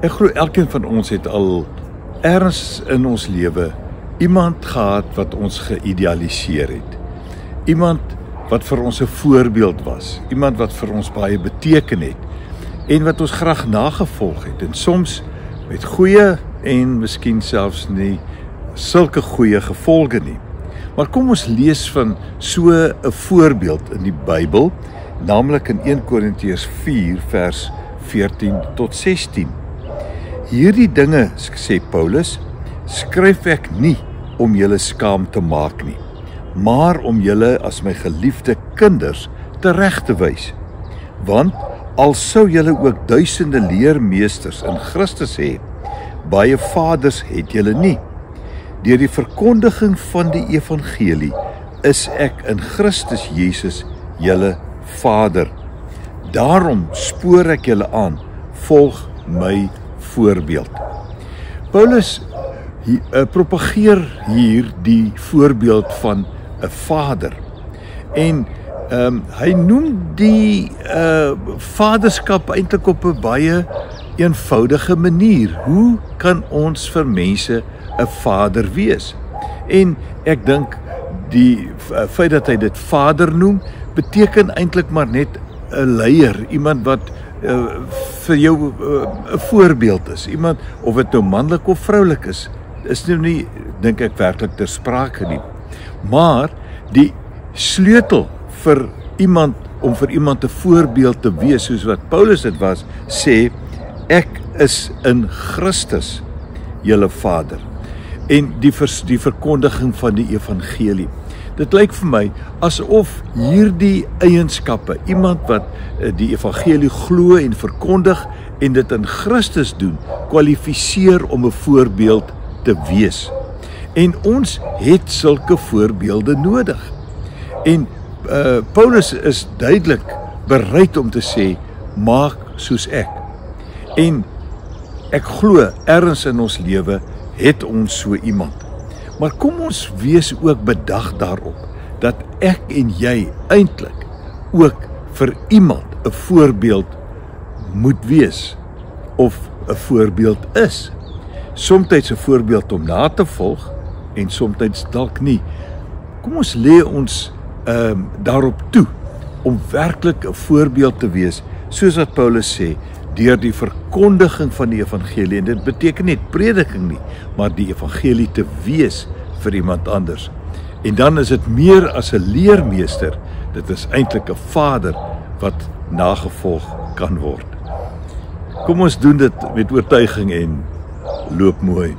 Ek glo elkeen van ons het al ergens in ons lewe iemand gehad wat ons geïdealiseer het. Iemand wat vir ons 'n voorbeeld was, iemand wat vir ons baie beteken het en wat ons graag nagevolg het, en soms met goeie en miskien selfs nie sulke goeie gevolge nie. Maar kom ons lees van so 'n voorbeeld in die Bybel, naamlik in 1 Korintiërs 4 vers 14 tot 16. Hierdie dinge, sê Paulus, skryf ek nie om julle skaam te maak nie, maar om julle as my geliefde kinders tereg te wys. Want al sou julle ook duisende leermeesters in Christus hê, baie vaders het julle nie. Deur die verkondiging van die evangelie is ek in Christus Jesus julle Vader. Daarom spoor ek julle aan, volg my voorbeeld. Paulus propageer hier die voorbeeld van 'n vader. En hy noem die vaderskap eintlik op 'n baie eenvoudige manier. Hoe kan ons vir mense 'n vader wees? En ek dink die feit dat hy dit vader noem, beteken eintlik maar net 'n leier, iemand wat vir jou 'n voorbeeld is. Iemand, of dit nou manlik of vroulik is nou nie, dink ek, werklik ter sprake nie. Maar die sleutel vir iemand, om vir iemand 'n voorbeeld te wees, soos wat Paulus dit was, sê, ek is in Christus julle Vader. En die verkondiging van die evangelie. Dit lyk vir my asof hierdie eienskappe, iemand wat die evangelie glo en verkondig en dit in Christus doen, kwalifiseer om 'n voorbeeld te wees. En ons het sulke voorbeelde nodig. En Paulus is duidelik bereid om te sê, maak soos ek. En ek glo ergens in ons lewe het ons so iemand. Maar kom ons wees ook bedag daarop dat ek en jy eintlik ook vir iemand 'n voorbeeld moet wees of 'n voorbeeld is. Somstyds 'n voorbeeld om na te volg en somstyds dalk nie. Kom ons lê ons daarop toe om werklik 'n voorbeeld te wees, soos wat Paulus sê, deur die verkondiging van die evangelie. En dit beteken nie prediking nie, maar die evangelie te wees vir iemand anders. En dan is dit meer as 'n leermeester, dit is eintlik 'n vader wat nagevolg kan word. Kom ons doen dit met oortuiging en loop mooi.